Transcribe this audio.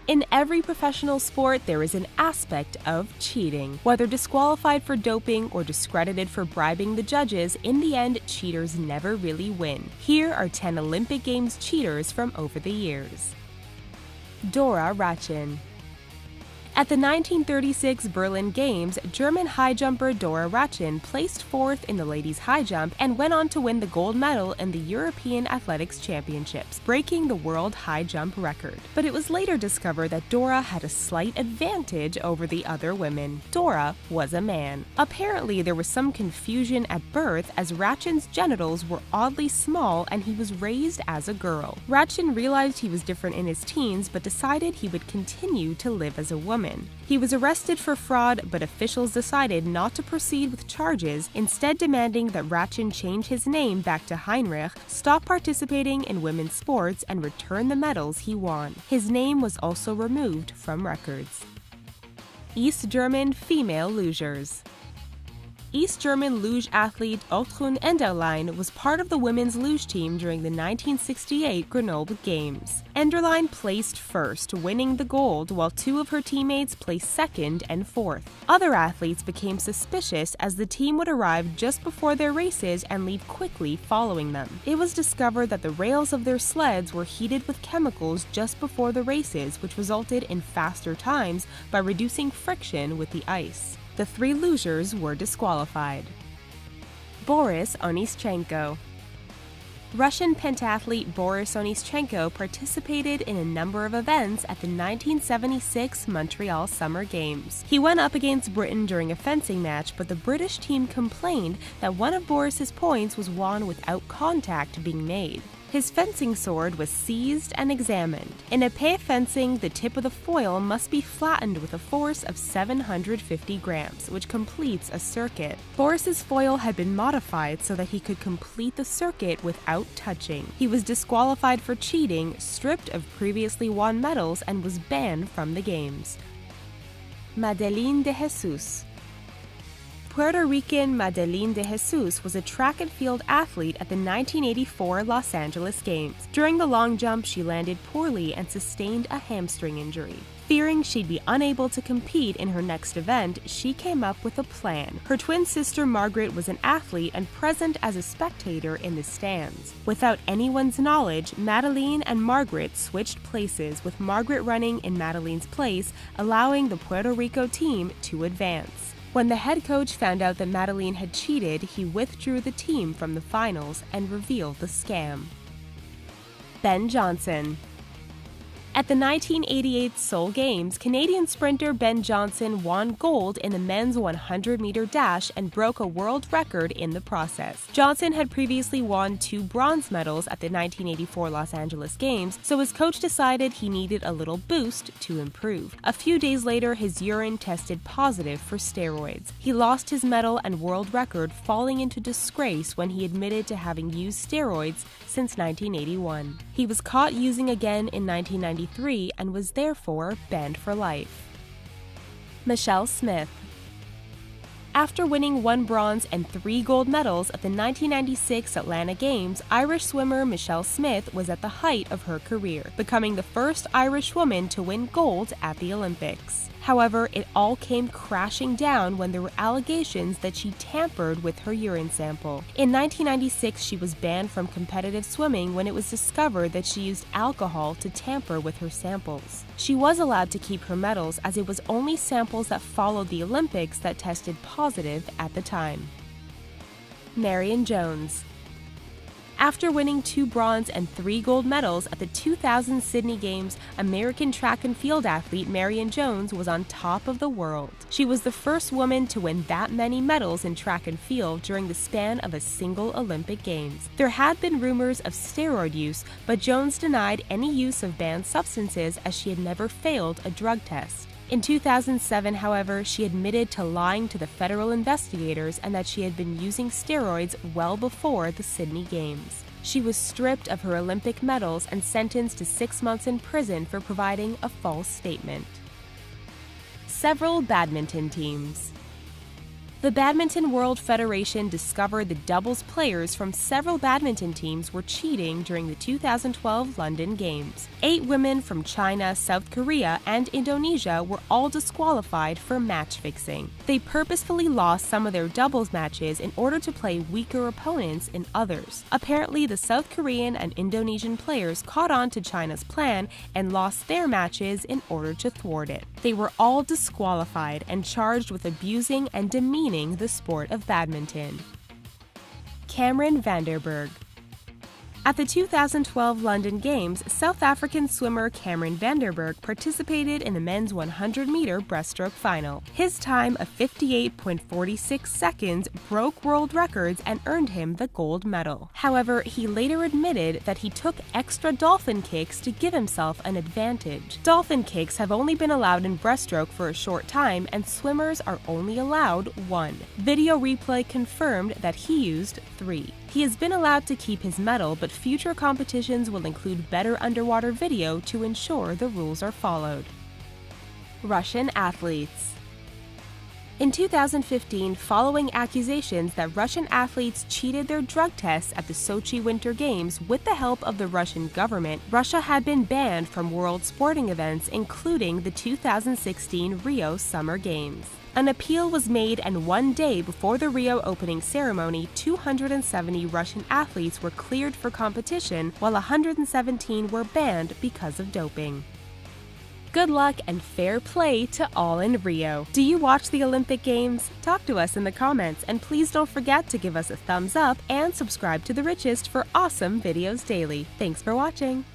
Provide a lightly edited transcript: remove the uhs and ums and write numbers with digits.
In every professional sport, there is an aspect of cheating. Whether disqualified for doping or discredited for bribing the judges, in the end, cheaters never really win. Here are 10 Olympic Games cheaters from over the years. Dora Ratjen. At the 1936 Berlin Games, German high jumper Dora Ratjen placed fourth in the ladies' high jump and went on to win the gold medal in the European Athletics Championships, breaking the world high jump record. But it was later discovered that Dora had a slight advantage over the other women. Dora was a man. Apparently, there was some confusion at birth as Ratjen's genitals were oddly small and he was raised as a girl. Ratjen realized he was different in his teens but decided he would continue to live as a woman. He was arrested for fraud, but officials decided not to proceed with charges, instead demanding that Ratjen change his name back to Heinrich, stop participating in women's sports, and return the medals he won. His name was also removed from records. East German female lugers. East German luge athlete Otrun Enderlein was part of the women's luge team during the 1968 Grenoble Games. Enderlein placed first, winning the gold, while two of her teammates placed second and fourth. Other athletes became suspicious as the team would arrive just before their races and leave quickly following them. It was discovered that the rails of their sleds were heated with chemicals just before the races, which resulted in faster times by reducing friction with the ice. The three lugers were disqualified. Boris Onischenko. Russian pentathlete Boris Onischenko participated in a number of events at the 1976 Montreal Summer Games. He went up against Britain during a fencing match, but the British team complained that one of Boris's points was won without contact being made. His fencing sword was seized and examined. In épée fencing, the tip of the foil must be flattened with a force of 750 grams, which completes a circuit. Boris's foil had been modified so that he could complete the circuit without touching. He was disqualified for cheating, stripped of previously won medals, and was banned from the games. Madeleine de Jesus. Puerto Rican Madeleine de Jesus was a track and field athlete at the 1984 Los Angeles Games. During the long jump, she landed poorly and sustained a hamstring injury. Fearing she'd be unable to compete in her next event, she came up with a plan. Her twin sister Margaret was an athlete and present as a spectator in the stands. Without anyone's knowledge, Madeleine and Margaret switched places, with Margaret running in Madeleine's place, allowing the Puerto Rico team to advance. When the head coach found out that Madeleine had cheated, he withdrew the team from the finals and revealed the scam. Ben Johnson. At the 1988 Seoul Games, Canadian sprinter Ben Johnson won gold in the men's 100-meter dash and broke a world record in the process. Johnson had previously won 2 bronze medals at the 1984 Los Angeles Games, so his coach decided he needed a little boost to improve. A few days later, his urine tested positive for steroids. He lost his medal and world record, falling into disgrace when he admitted to having used steroids since 1981. He was caught using again in 1993 and was therefore banned for life. Michelle Smith. After winning 1 bronze and 3 gold medals at the 1996 Atlanta Games, Irish swimmer Michelle Smith was at the height of her career, becoming the first Irish woman to win gold at the Olympics. However, it all came crashing down when there were allegations that she tampered with her urine sample. In 1996, she was banned from competitive swimming when it was discovered that she used alcohol to tamper with her samples. She was allowed to keep her medals, as it was only samples that followed the Olympics that tested positive at the time. Marion Jones. After winning 2 bronze and 3 gold medals at the 2000 Sydney Games, American track and field athlete Marion Jones was on top of the world. She was the first woman to win that many medals in track and field during the span of a single Olympic Games. There had been rumors of steroid use, but Jones denied any use of banned substances as she had never failed a drug test. In 2007, however, she admitted to lying to the federal investigators and that she had been using steroids well before the Sydney Games. She was stripped of her Olympic medals and sentenced to 6 months in prison for providing a false statement. Several badminton teams. The Badminton World Federation discovered the doubles players from several badminton teams were cheating during the 2012 London Games. 8 women from China, South Korea, and Indonesia were all disqualified for match fixing. They purposefully lost some of their doubles matches in order to play weaker opponents in others. Apparently, the South Korean and Indonesian players caught on to China's plan and lost their matches in order to thwart it. They were all disqualified and charged with abusing and demeaning the sport of badminton. Cameron van der Burgh. At the 2012 London Games, South African swimmer Cameron van der Burgh participated in the men's 100-meter breaststroke final. His time of 58.46 seconds broke world records and earned him the gold medal. However, he later admitted that he took extra dolphin kicks to give himself an advantage. Dolphin kicks have only been allowed in breaststroke for a short time, and swimmers are only allowed 1. Video replay confirmed that he used 3. He has been allowed to keep his medal, but future competitions will include better underwater video to ensure the rules are followed. Russian athletes. In 2015, following accusations that Russian athletes cheated their drug tests at the Sochi Winter Games with the help of the Russian government, Russia had been banned from world sporting events, including the 2016 Rio Summer Games. An appeal was made, and one day before the Rio opening ceremony, 270 Russian athletes were cleared for competition, while 117 were banned because of doping. Good luck and fair play to all in Rio. Do you watch the Olympic Games? Talk to us in the comments, and please don't forget to give us a thumbs up and subscribe to The Richest for awesome videos daily. Thanks for watching.